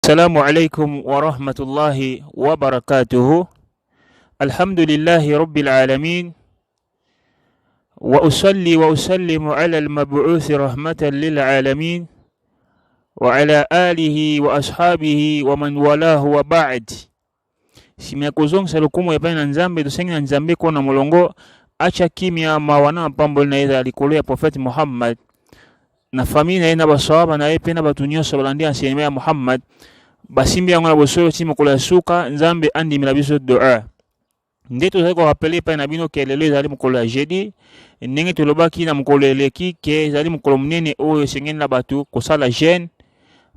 السلام عليكم ورحمة الله وبركاته. الحمد لله رب العالمين، وأصلي وأسلم على المبعوث رحمة للعالمين وعلى آله وأصحابه ومن والاه وبعد. Simekuzong salukumu ya paina nzambe tusengi na nzambe kona mulongo acha kimya mawana pambo na ida likolo ya Prophet Muhammad na famina ina basawaba na epe na batunyoso balandia nsienime ya Muhammad basimbi yangu na bosolo chimo kula suka nzambe andi milabiso dua. Ndeto zako rapele pa na bino kelele zali mukolo ya jeudi ndenge tulobaki na mukolo eleki ke zali mukolo munene oyo sengeni na batu kosala jeune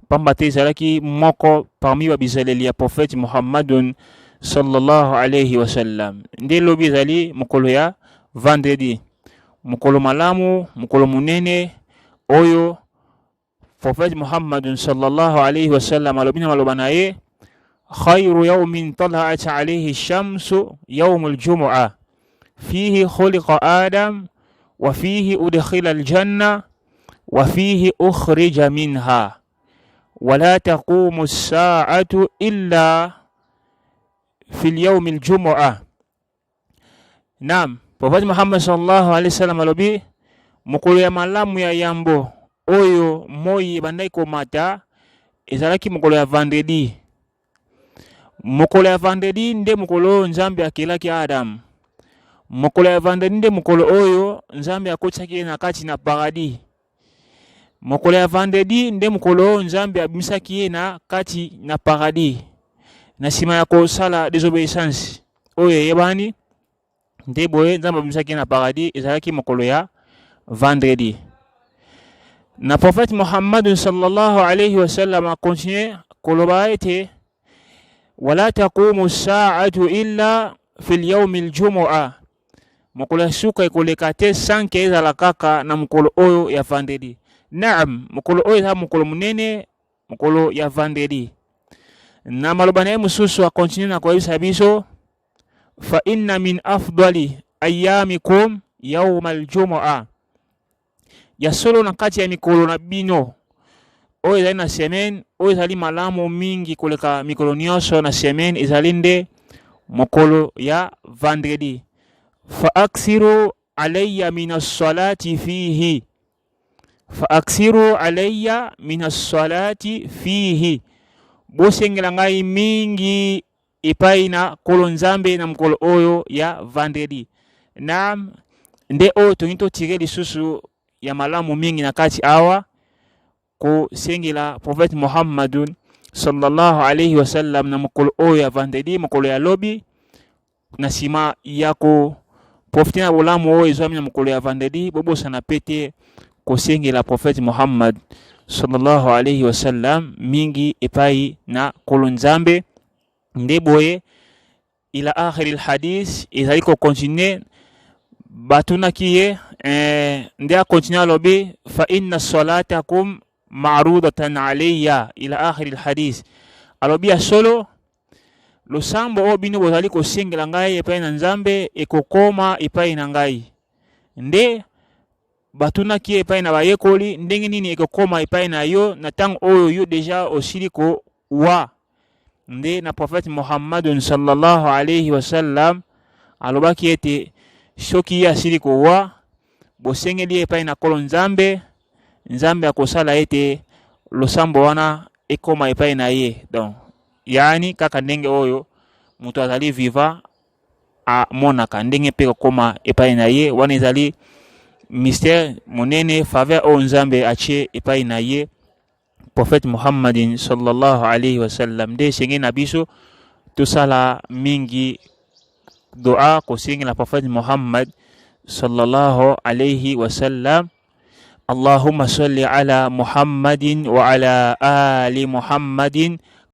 pamba te zalaki moko parmi babizaleli ya Prophet Muhammadun sallallahu alayhi wa sallam. Nde lobi zali mukolo ya vendredi, mukolo malamu, mukolo munene oyo Prophet Muhammadun sallallahu alayhi wa sallam alobina malobana ye khayru yawmin tala'at alayhi shamsu yawmul jumu'ah fihi khuliqa adam wa fihi udkhila aljanna wa fihi ukhrija minha wa la taqumu as-sa'atu illa fi al-yawm al-jumu'ah. Naam, Prophet Muhammad sallallahu alayhi wa sallam alobi mukolo ya malamu ya yambo oyo moyi bandai komata ezalaki mukolo ya vendredi. Mukolo ya vendredi nde mukolo nzambe akelaki Adam. Mukolo ya vendredi nde mukolo oyo nzambe akotaki na kati na paradis. Mukolo ya vendredi nde mukolo nzambe abimisaki na kati na paradis. Na sima ya kosala désobéissance oyo yebani nde boye nzambe abimisaki na paradis ezalaki mukolo ya vendredi. Na Prophet Muhammad sallallahu alayhi wa sallam a continué koloba ete wala taqumu as-sa'atu illa fi al-yawm al-jumu'ah. Mukolo suka ikoleka te sanke ezala kaka na mukolo oyo ya vendredi. Naam, mukolo oyo za mukolo munene, mukolo ya vendredi. Na malobana ye mususu a continué na koyebisa biso fa inna min afdali ayyamikum yawm al-jumu'ah. Ya solo na kati ya mikolo na bino oyo ezali na semaine oyo ezali malamu mingi koleka mikolo nyonso na semaine ezali nde mokolo ya vendredi. Fa aksiru alayya minas salati fihi, fa aksiru alayya minas salati fihi, bosengela ngai mingi epai na kolo nzambe na mokolo oyo ya vendredi. Naam, nde oyo tongito tire lisusu ya malamu mingi na kati awa ko sengela Prophet Muhammadun sallallahu alayhi wa sallam na mokolo oyo ya vendredi, mokolo ya lobi na sima yako profiter na bolamu oyo ezwami na mokolo ya vendredi bobosa na pete ko sengela Prophet Muhammad sallallahu alayhi wa sallam mingi epai na kolo nzambe. Nde boye ila akhir al-hadith ezali ko continuer batuna kiye nde a continuer lobi fa inna salatakum ma'rudatan alayya ila akhir al-hadith. Alobi ya solo lo sambo o bino bozali ko sengela ngai epai na nzambe ekokoma epai na ngai. Nde batuna kiye epai na bayekoli ndenge nini ekokoma epai na yo na tang oyo yo deja osili ko wa. Nde na Prophet Muhammadun sallallahu alayhi wa sallam alobaki ete shoki ya sili ko wa bosengeli epai na kolo nzambe, nzambe akosala ete losambo wana ekoma epai na ye. Donc yani kaka ndenge oyo mutu azali viva a monaka ndenge pe koma epai na ye wana ezali mystère monene faveur o nzambe ache epai na ye Prophet Muhammadin sallallahu alayhi wa sallam. De sengi na biso tusala mingi dua ko sengi la Prophet Muhammad sallallahu alayhi wa sallam. Allahumma salli ala Muhammadin wa ala ali Muhammadin